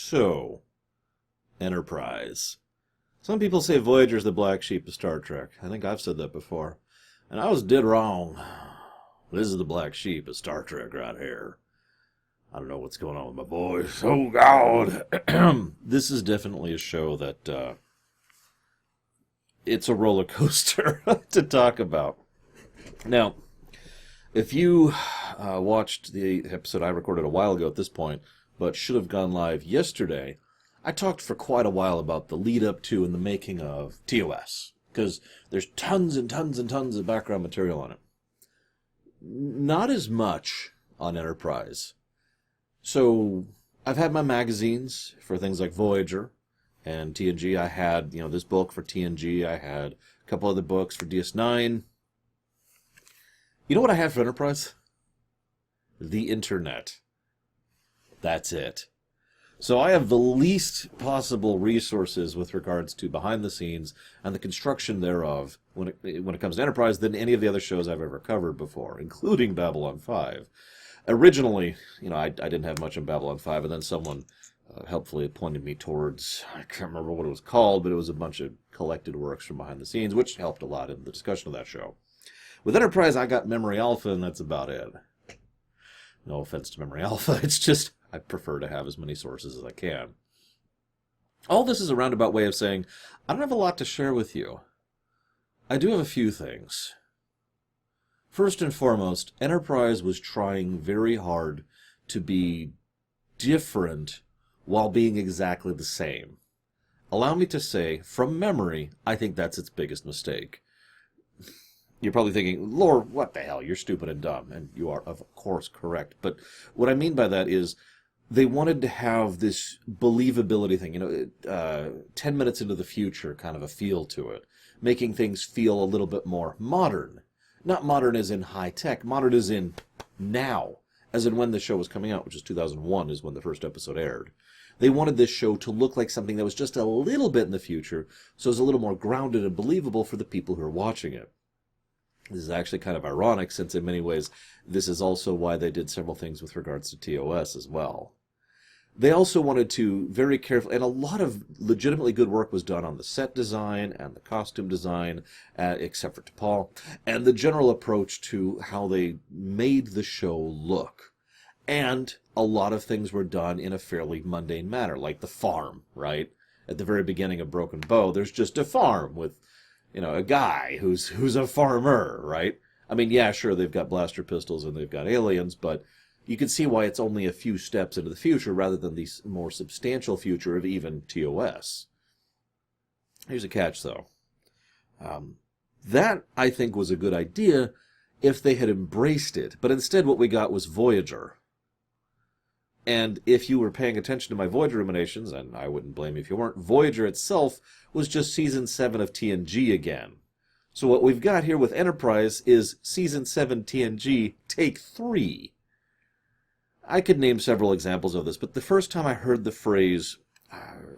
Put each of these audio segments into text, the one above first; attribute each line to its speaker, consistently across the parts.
Speaker 1: So, Enterprise. Some people say Voyager's the black sheep of Star Trek. I think I've said that before. And I was dead wrong. This is the black sheep of Star Trek right here. I don't know what's going on with my voice. Oh, God. This is definitely a show that it's a roller coaster to talk about. Now, if you watched the episode I recorded a while ago at this point, but should have gone live yesterday, I talked for quite a while about the lead up to and the making of TOS, because there's tons and tons and tons of background material on it. Not as much on Enterprise. So I've had my magazines for things like Voyager and TNG. I had, this book for TNG. I had a couple other books for DS9. You know what I had for Enterprise? The internet. That's it. So I have the least possible resources with regards to behind the scenes and the construction thereof when it comes to Enterprise than any of the other shows I've ever covered before, including Babylon 5. Originally, I didn't have much on Babylon 5, and then someone helpfully pointed me towards, I can't remember what it was called, but it was a bunch of collected works from behind the scenes, which helped a lot in the discussion of that show. With Enterprise, I got Memory Alpha, and that's about it. No offense to Memory Alpha, it's just I prefer to have as many sources as I can. All this is a roundabout way of saying, I don't have a lot to share with you. I do have a few things. First and foremost, Enterprise was trying very hard to be different while being exactly the same. Allow me to say, from memory, I think that's its biggest mistake. You're probably thinking, Lore, what the hell? You're stupid and dumb. And you are, of course, correct. But what I mean by that is they wanted to have this believability thing, 10 minutes into the future kind of a feel to it, making things feel a little bit more modern. Not modern as in high-tech, modern as in now, as in when the show was coming out, which is 2001 is when the first episode aired. They wanted this show to look like something that was just a little bit in the future, so it was a little more grounded and believable for the people who are watching it. This is actually kind of ironic, since in many ways this is also why they did several things with regards to TOS as well. They also wanted to very carefully, and a lot of legitimately good work was done on the set design and the costume design, except for T'Pol, and the general approach to how they made the show look. And a lot of things were done in a fairly mundane manner, like the farm, right? At the very beginning of Broken Bow, there's just a farm with a guy who's a farmer, right? I mean, yeah, sure, they've got blaster pistols and they've got aliens, but you can see why it's only a few steps into the future rather than the more substantial future of even TOS. Here's a catch, though. That, I think, was a good idea if they had embraced it, but instead what we got was Voyager. And if you were paying attention to my Voyager Ruminations, and I wouldn't blame you if you weren't, Voyager itself was just Season 7 of TNG again. So what we've got here with Enterprise is Season 7 TNG, Take 3. I could name several examples of this, but the first time I heard the phrase,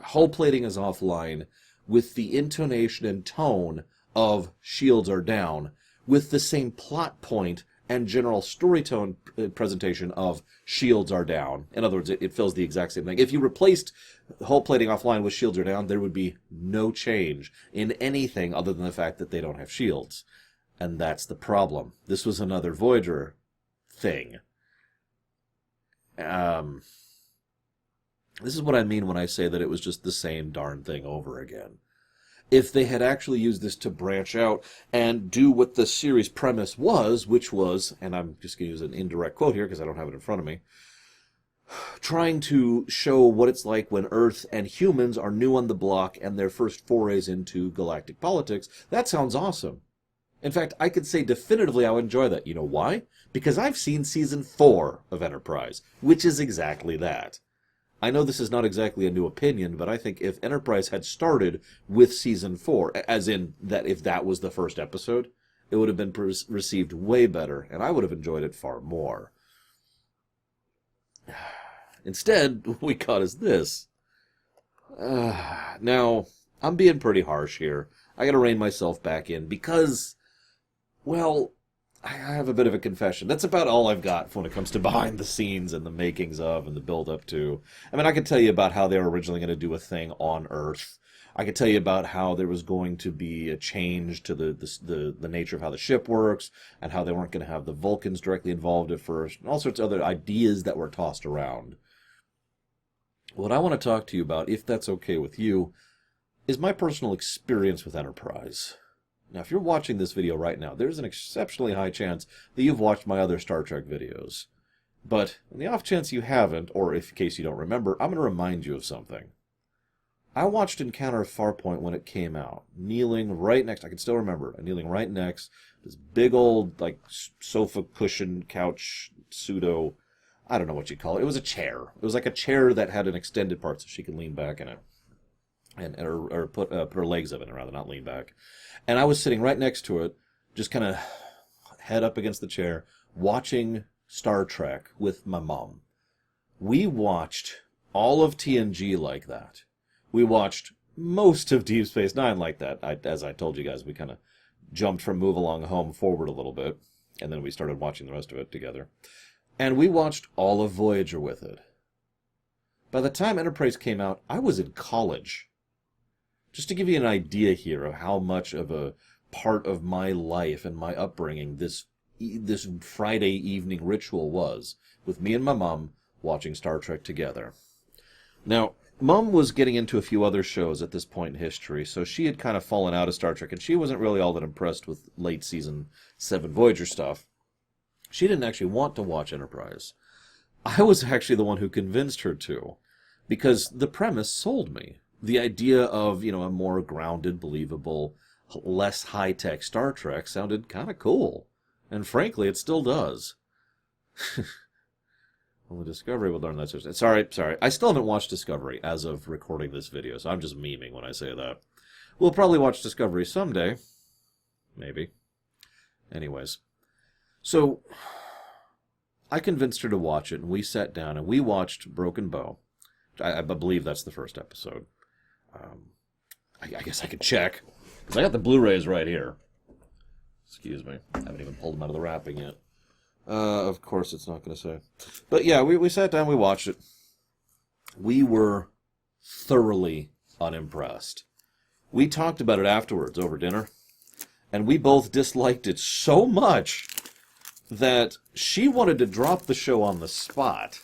Speaker 1: hull plating is offline, with the intonation and tone of shields are down, with the same plot point and general story tone presentation of shields are down. In other words, it fills the exact same thing. If you replaced hull plating offline with shields are down, there would be no change in anything other than the fact that they don't have shields. And that's the problem. This was another Voyager thing. This is what I mean when I say that it was just the same darn thing over again. If they had actually used this to branch out and do what the series premise was, which was, and I'm just going to use an indirect quote here because I don't have it in front of me, trying to show what it's like when Earth and humans are new on the block and their first forays into galactic politics, that sounds awesome. In fact, I could say definitively I would enjoy that. You know why? Because I've seen Season 4 of Enterprise, which is exactly that. I know this is not exactly a new opinion, but I think if Enterprise had started with Season 4, as in that if that was the first episode, it would have been received way better, and I would have enjoyed it far more. Instead, what we got is this. Now, I'm being pretty harsh here. I gotta rein myself back in because, well, I have a bit of a confession. That's about all I've got when it comes to behind the scenes and the makings of and the build up to. I mean, I could tell you about how they were originally going to do a thing on Earth. I could tell you about how there was going to be a change to the nature of how the ship works, and how they weren't going to have the Vulcans directly involved at first, and all sorts of other ideas that were tossed around. What I want to talk to you about, if that's okay with you, is my personal experience with Enterprise. Now, if you're watching this video right now, there's an exceptionally high chance that you've watched my other Star Trek videos. But in the off chance you haven't, or in case you don't remember, I'm going to remind you of something. I watched Encounter at Farpoint when it came out, kneeling right next, I can still remember, kneeling right next, this big old, like, sofa cushion, couch, pseudo, I don't know what you call it. It was a chair. It was like a chair that had an extended part so she could lean back in it. Or put her legs up in it, rather, not lean back. And I was sitting right next to it, just kind of head up against the chair, watching Star Trek with my mom. We watched all of TNG like that. We watched most of Deep Space Nine like that. As I told you guys, we kind of jumped from Move Along Home forward a little bit, and then we started watching the rest of it together. And we watched all of Voyager with it. By the time Enterprise came out, I was in college. Just to give you an idea here of how much of a part of my life and my upbringing this Friday evening ritual was, with me and my mom watching Star Trek together. Now, Mom was getting into a few other shows at this point in history, so she had kind of fallen out of Star Trek, and she wasn't really all that impressed with late Season 7 Voyager stuff. She didn't actually want to watch Enterprise. I was actually the one who convinced her to, because the premise sold me. The idea of, a more grounded, believable, less high-tech Star Trek sounded kind of cool. And frankly, it still does. Well, the Discovery will learn that. Sorry. I still haven't watched Discovery as of recording this video, so I'm just memeing when I say that. We'll probably watch Discovery someday. Maybe. Anyways. So, I convinced her to watch it, and we sat down, and we watched Broken Bow. I believe that's the first episode. I guess I could check, because I got the Blu-rays right here. Excuse me. I haven't even pulled them out of the wrapping yet. Of course it's not going to say. But yeah, we sat down, we watched it. We were thoroughly unimpressed. We talked about it afterwards over dinner, and we both disliked it so much that she wanted to drop the show on the spot.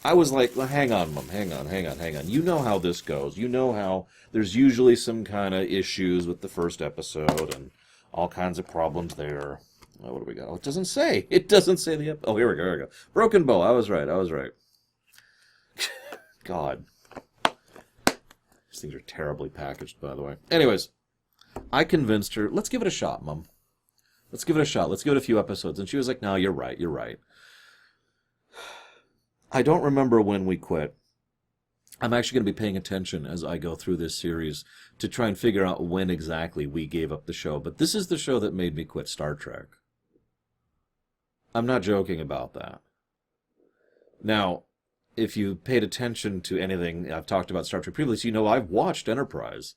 Speaker 1: I was like, well, hang on, Mom, hang on. You know how this goes. You know how there's usually some kind of issues with the first episode and all kinds of problems there. Oh, what do we got? Oh, it doesn't say. It doesn't say the episode. Oh, here we go. Broken Bow. I was right. God. These things are terribly packaged, by the way. Anyways, I convinced her, let's give it a shot, Mom. Let's give it a shot. Let's give it a few episodes. And she was like, no, you're right. I don't remember when we quit. I'm actually going to be paying attention as I go through this series to try and figure out when exactly we gave up the show. But this is the show that made me quit Star Trek. I'm not joking about that. Now, if you paid attention to anything I've talked about Star Trek previously, you know I've watched Enterprise.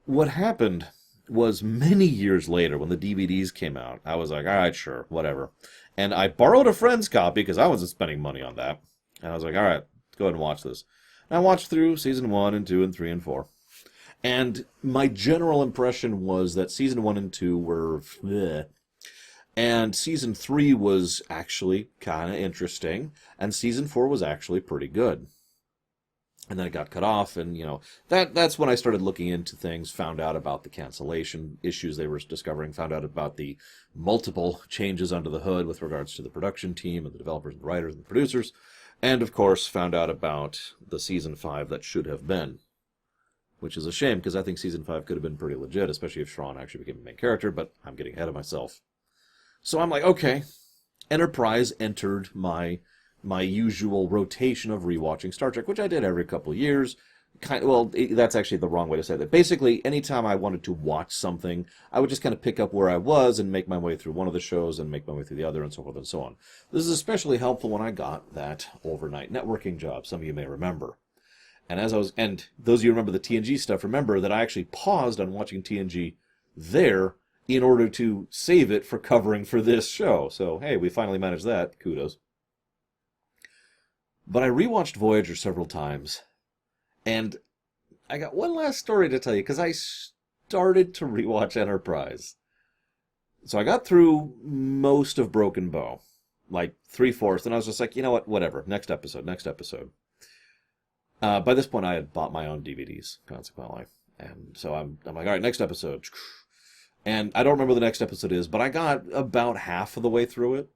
Speaker 1: What happened was many years later when the DVDs came out, I was like, all right, sure, whatever. And I borrowed a friend's copy because I wasn't spending money on that. And I was like, all right, let's go ahead and watch this. And I watched through season 1 and 2 and 3 and 4. And my general impression was that season 1 and 2 were bleh. And season 3 was actually kind of interesting. And season 4 was actually pretty good. And then it got cut off, and, that's when I started looking into things, found out about the cancellation issues they were discovering, found out about the multiple changes under the hood with regards to the production team and the developers and the writers and the producers, and, of course, found out about the season 5 that should have been, which is a shame, because I think season 5 could have been pretty legit, especially if Shawn actually became the main character, but I'm getting ahead of myself. So I'm like, okay, Enterprise entered my usual rotation of rewatching Star Trek, which I did every couple of years. That's actually the wrong way to say that. Basically, anytime I wanted to watch something, I would just kind of pick up where I was and make my way through one of the shows and make my way through the other and so forth and so on. This is especially helpful when I got that overnight networking job, some of you may remember. And those of you who remember the TNG stuff, remember that I actually paused on watching TNG there in order to save it for covering for this show. So, hey, we finally managed that. Kudos. But I rewatched Voyager several times, and I got one last story to tell you, because I started to rewatch Enterprise. So I got through most of Broken Bow, like 3/4, and I was just like, you know what, whatever, next episode, next episode. By this point, I had bought my own DVDs, consequently. And so I'm like, all right, next episode. And I don't remember the next episode is, but I got about half of the way through it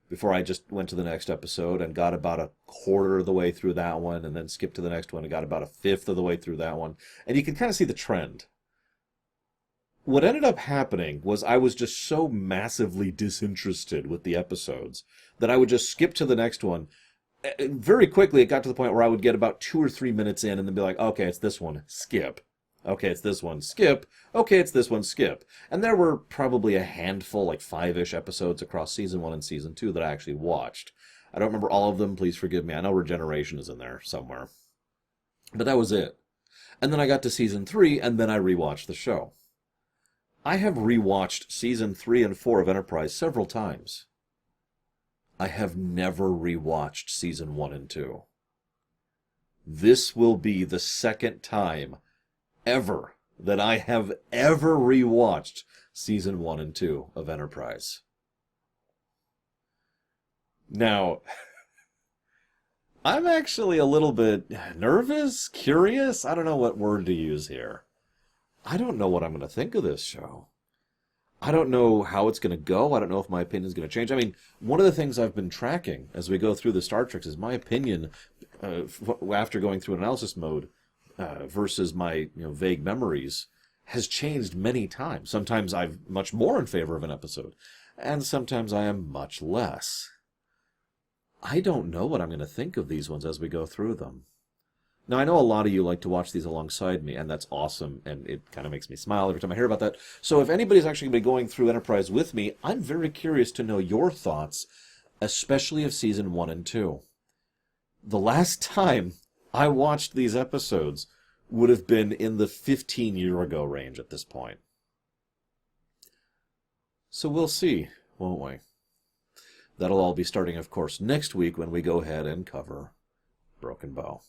Speaker 1: before I just went to the next episode and got about a quarter of the way through that one and then skipped to the next one and got about a fifth of the way through that one. And you can kind of see the trend. What ended up happening was I was just so massively disinterested with the episodes that I would just skip to the next one. Very quickly, it got to the point where I would get about 2 or 3 minutes in and then be like, okay, it's this one, skip. Okay, it's this one, skip. Okay, it's this one, skip. And there were probably a handful, like 5-ish episodes across Season 1 and Season 2 that I actually watched. I don't remember all of them, please forgive me. I know Regeneration is in there somewhere. But that was it. And then I got to Season 3, and then I rewatched the show. I have rewatched Season 3 and 4 of Enterprise several times. I have never rewatched Season 1 and 2. This will be the second time ever that I have ever rewatched Season 1 and 2 of Enterprise. Now, I'm actually a little bit nervous, curious. I don't know what word to use here. I don't know what I'm going to think of this show. I don't know how it's going to go. I don't know if my opinion is going to change. I mean, one of the things I've been tracking as we go through the Star Treks is my opinion after going through analysis mode versus my vague memories has changed many times. Sometimes I'm much more in favor of an episode, and sometimes I am much less. I don't know what I'm going to think of these ones as we go through them. Now, I know a lot of you like to watch these alongside me, and that's awesome, and it kind of makes me smile every time I hear about that. So if anybody's actually going to be going through Enterprise with me, I'm very curious to know your thoughts, especially of Season 1 and 2. The last time I watched these episodes would have been in the 15-year-ago range at this point. So we'll see, won't we? That'll all be starting, of course, next week when we go ahead and cover Broken Bow.